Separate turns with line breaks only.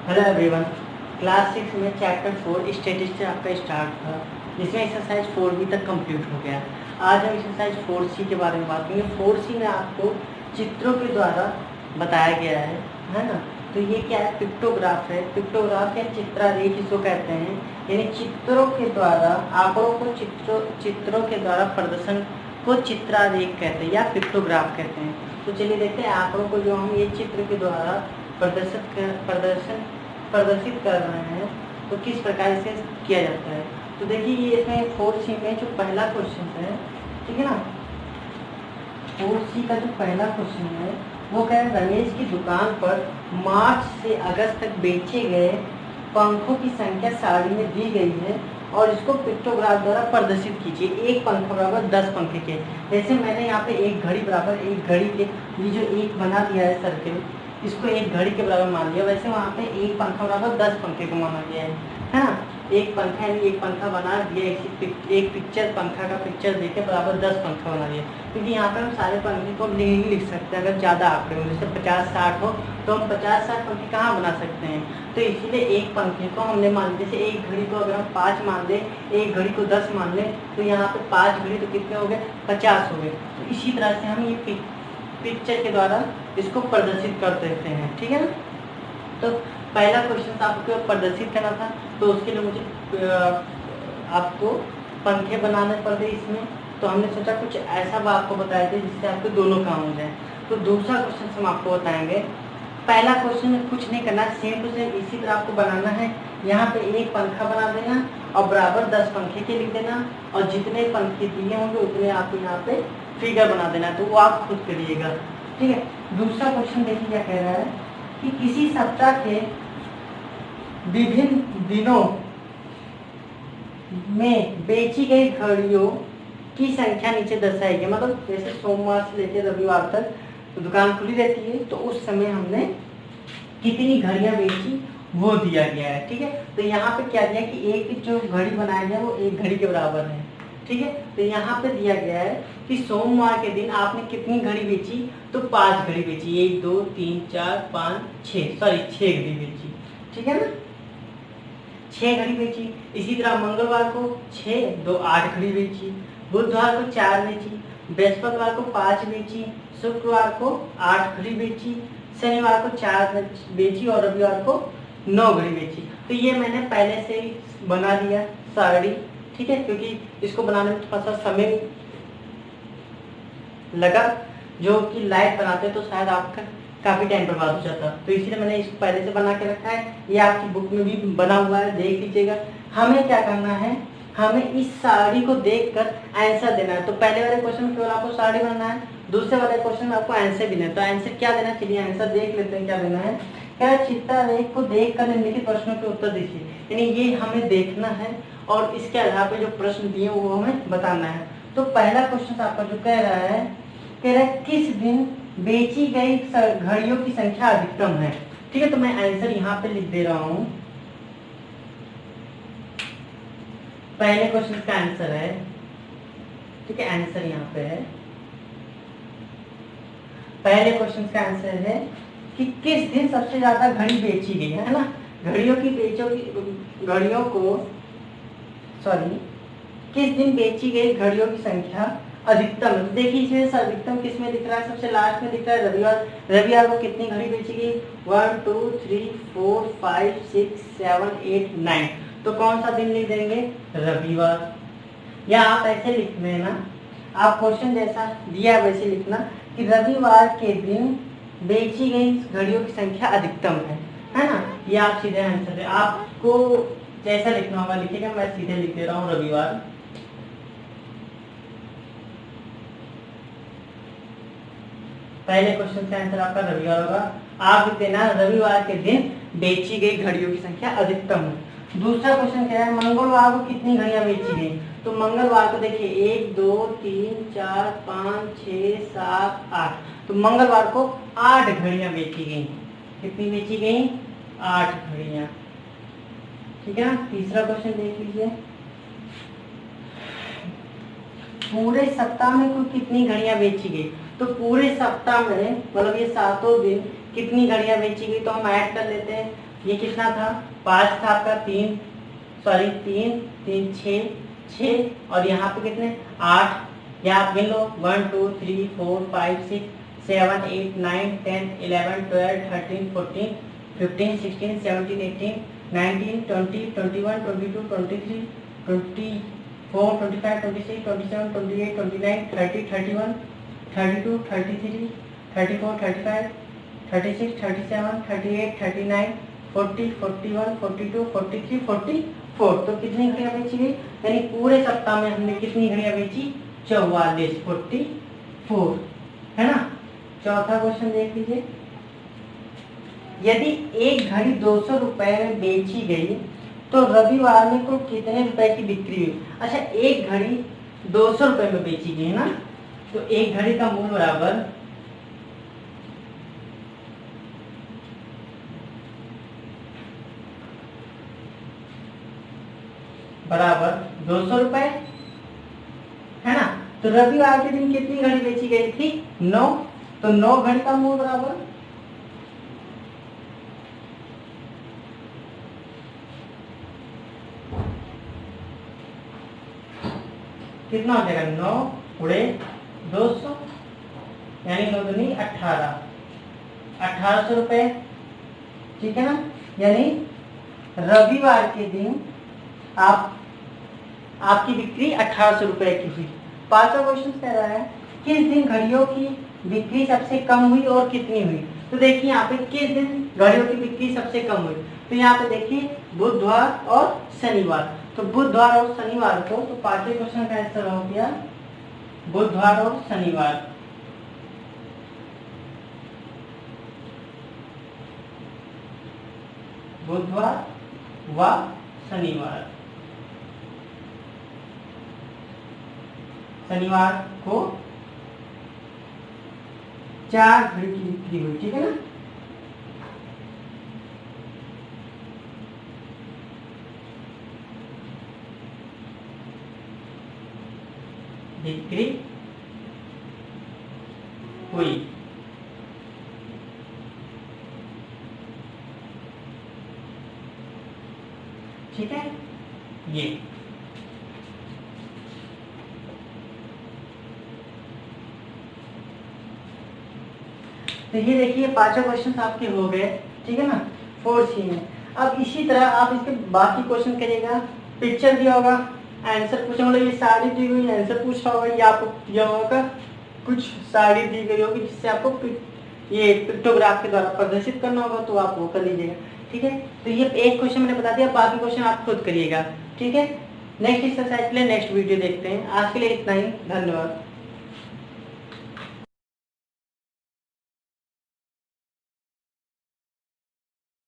Hello everyone. Class 6 में chapter 4 statistics आपका start था, जिसमें एक्सरसाइज 4B तक कंप्लीट हो गया। आज हम एक्सरसाइज 4C के बारे में बात करेंगे। 4C में आपको चित्रों के द्वारा बताया गया है ना। तो ये क्या है? पिक्टोग्राफ है। पिक्टोग्राफ या चित्रारेख इसको कहते हैं, यानी चित्रों के द्वारा आंकड़ों को चित्रों के द्वारा प्रदर्शन को चित्रारेख कहते हैं या पिक्टोग्राफ कहते हैं। तो चलिए देखते हैं आंकड़ों को जो हम ये चित्र के द्वारा प्रदर्शित कर रहे हैं तो किस प्रकार इसे किया जाता है। तो देखिए ये इसमें 4C में जो पहला क्वेश्चन है, ठीक है ना, 4C का जो पहला क्वेश्चन है वो क्या है? रमेश की दुकान पर मार्च से अगस्त तक बेचे गए पंखों की संख्या सारणी में दी गई है और इसको पिक्टोग्राफ द्वारा प्रदर्शित कीजिए। एक पंखा बराबर 10 पंखे के। जैसे मैंने यहाँ पे एक घड़ी बराबर एक घड़ी के ये जो एक बना दिया है सर्किल, इसको एक घड़ी के बराबर मान लिया। वैसे वहाँ पे एक पंखा बराबर 10 पंखे को माना गया है ना। एक पंखा यानी एक पंखा बना दिया, एक पिक्चर पंखा का पिक्चर देके बराबर 10 पंखा बना दिया। क्योंकि यहाँ पे हम सारे पंखे को नहीं लिख सकते। अगर ज़्यादा आंकड़े हो जैसे 50-60 हो तो हम 50-60 पंखे कहाँ बना सकते हैं। तो इसीलिए एक पंखे को हमने मान, जैसे एक घड़ी को अगर हम 5 मान लें, एक घड़ी को 10 मान लें, तो यहाँ पे 5 घड़ी तो कितने हो गए? 50 हो गए। तो इसी तरह से हम ये पिक्चर के द्वारा इसको प्रदर्शित कर देते हैं, ठीक है ना। तो पहला क्वेश्चन आपको प्रदर्शित करना था, तो उसके लिए मुझे आपको पंखे बनाने पड़ते इसमें। तो हमने सोचा कुछ ऐसा आपको बताया था जिससे आपके दोनों काम हो जाए। तो दूसरा क्वेश्चन हम आपको बताएंगे। पहला क्वेश्चन में कुछ नहीं करना, सेम टू सेम इसी तरह आपको बनाना है। यहाँ पे एक पंखा बना देना और बराबर 10 पंखे के लिख देना, और जितने पंखे दिए होंगे उतने आपको यहाँ पे फिगर बना देना। तो वो आप खुद करिएगा, ठीक है। दूसरा क्वेश्चन देखिए क्या कह रहा है कि किसी सप्ताह के विभिन्न दिनों में बेची गई घड़ियों की संख्या नीचे दर्शाई गई। मतलब जैसे सोमवार से लेकर रविवार तक तो दुकान खुली रहती है, तो उस समय हमने कितनी घड़ियां बेची वो दिया गया है, ठीक है। तो यहाँ पे क्या दिया कि एक जो घड़ी बनाया गया वो एक घड़ी के बराबर है, ठीक है। तो यहाँ पे दिया गया है कि सोमवार के दिन आपने कितनी घड़ी बेची? तो 5 घड़ी बेची। 1 2 3 4 5 6 सॉरी 6 घड़ी बेची, ठीक है ना। 6 घड़ी बेची। इसी तरह मंगलवार को 6 2 8 घड़ी बेची। बुधवार को 4 बेची। बृहस्पतिवार को 5 बेची। शुक्रवार को 8 घड़ी बेची। शनिवार को 4 बेची और रविवार को 9 घड़ी बेची। तो ये मैंने पहले से ही बना दिया सारणी, ठीक है, क्योंकि इसको बनाने में थोड़ा सा समय लगा। जो कि लाइट बनाते तो शायद आपका काफी टाइम बर्बाद हो जाता, तो इसलिए मैंने इसको पहले से बना के रखा है। ये आपकी बुक में भी बना हुआ है, देख लीजिएगा। हमें क्या करना है, हमें इस सारणी को देखकर आंसर देना है। तो पहले वाले क्वेश्चन में केवल आपको सारणी बनाना है, दूसरे वाले क्वेश्चन में आपको आंसर भी देना है। तो आंसर क्या देना? चलिए आंसर देख लेते हैं क्या देना है। क्या? चित्रारेख को देखकर निम्नलिखित प्रश्नों के उत्तर दीजिए। यानी ये हमें देखना है और इसके आधार पर जो प्रश्न दिए वो हमें बताना है। तो पहला क्वेश्चन आपका जो कह रहा है किस दिन बेची गई घड़ियों की संख्या अधिकतम है, ठीक है। तो मैं आंसर यहाँ पे लिख दे रहा हूँ। पहले क्वेश्चन का आंसर है, ठीक है, आंसर यहाँ पे है। पहले क्वेश्चन का आंसर है कि किस दिन सबसे ज्यादा घड़ी बेची गई है ना। किस दिन बेची गई घड़ियों की संख्या अधिकतम है। देखिए इसमें अधिकतम किस में दिख रहा है? सबसे लास्ट में दिख रहा है रविवार। रविवार को कितनी घड़ी बेची गई? 1 2 3 4 5 6 7 8 9। तो कौन सा दिन लिख देंगे? रविवार। या आप ऐसे लिख देना, आप क्वेश्चन जैसा दिया वैसे लिखना कि रविवार के दिन बेची गई घड़ियों की संख्या अधिकतम है ना। ये आप सीधे आंसर है, आपको जैसा लिखना होगा लिखिएगा। मैं सीधे लिख दे रहा हूँ रविवार। पहले क्वेश्चन का आंसर आपका रविवार होगा। आप लिख देना रविवार के दिन बेची गई घड़ियों की संख्या अधिकतम है। दूसरा क्वेश्चन क्या है? मंगलवार को कितनी घड़ियां बेची गई? तो मंगलवार को देखिए 1 2 3 4 5 6 7 8। तो मंगलवार को 8 घड़ियां बेची गई। कितनी बेची गई? 8 घड़ियां, ठीक है ना। तीसरा क्वेश्चन देख लीजिए। पूरे सप्ताह में कुल कितनी घड़ियां बेची गई? तो पूरे सप्ताह में मतलब ये 7 दिन कितनी घड़ियां बेची गई, तो हम ऐड कर लेते हैं। ये कितना था, 5 था आपका, 3 3 6 और यहाँ पे कितने 8, यहाँ आप गिन लो 1 2 3 4 5 6 7 8 9 10 11 12 13 14 15 16 17 18 19 20 21 22 23 24 25 26 27 28 29 30 31 32 33 34 35 36 37 38 39 40 41 42 43 44। तो कितनी घड़ियां बेची गई, यानी पूरे सप्ताह में हमने कितनी घड़ियां बेची, 44 44, है ना। चौथा क्वेश्चन देख लीजिए, यदि एक घड़ी 200 रुपए में बेची गई तो रविवार में कुल कितने रुपए की बिक्री हुई। अच्छा, एक घड़ी 200 रुपए में बेची गई है ना, तो एक घड़ी का मूल्य बराबर 200 रुपए, है ना। तो रविवार के दिन कितनी घड़ी बेची गई थी, 9, तो 9 घड़ी का मूल्य बराबर कितना हो जाएगा, 9 गुणे 200, यानी 9 दूनी 1800 रुपए, ठीक है ना। यानी रविवार के दिन आपकी बिक्री 1800 रुपए की हुई। पांचवा क्वेश्चन कह रहा है किस दिन घड़ियों की बिक्री सबसे कम हुई और कितनी हुई। तो देखिए यहाँ पे किस दिन घड़ियों की बिक्री सबसे कम हुई, तो यहाँ पे देखिए बुधवार और शनिवार। तो बुधवार और शनिवार को, तो पांचवे क्वेश्चन का आंसर हो गया बुधवार और शनिवार। बुधवार व शनिवार, शनिवार को 4 घड़ी की बिक्री हुई, ठीक है ना। बिक्री हुई, ठीक है। ये तो ये देखिए पांचों क्वेश्चन आपके हो गए, ठीक है ना, 4C में। अब इसी तरह आप इसके बाकी क्वेश्चन करिएगा, पिक्चर दिया होगा, आंसर पूछा, मतलब ये साड़ी दी हुई आंसर पूछा होगा, या आपको दिया होगा कुछ साड़ी दी गई होगी जिससे आपको ये पिक्टोग्राफ के द्वारा प्रदर्शित करना होगा, तो आप वो कर लीजिएगा, ठीक है। तो ये एक क्वेश्चन मैंने बता दिया, बाकी क्वेश्चन आप खुद करिएगा, ठीक है। नेक्स्ट एक्सरसाइज के लिए नेक्स्ट वीडियो देखते हैं। आज के लिए इतना ही, धन्यवाद।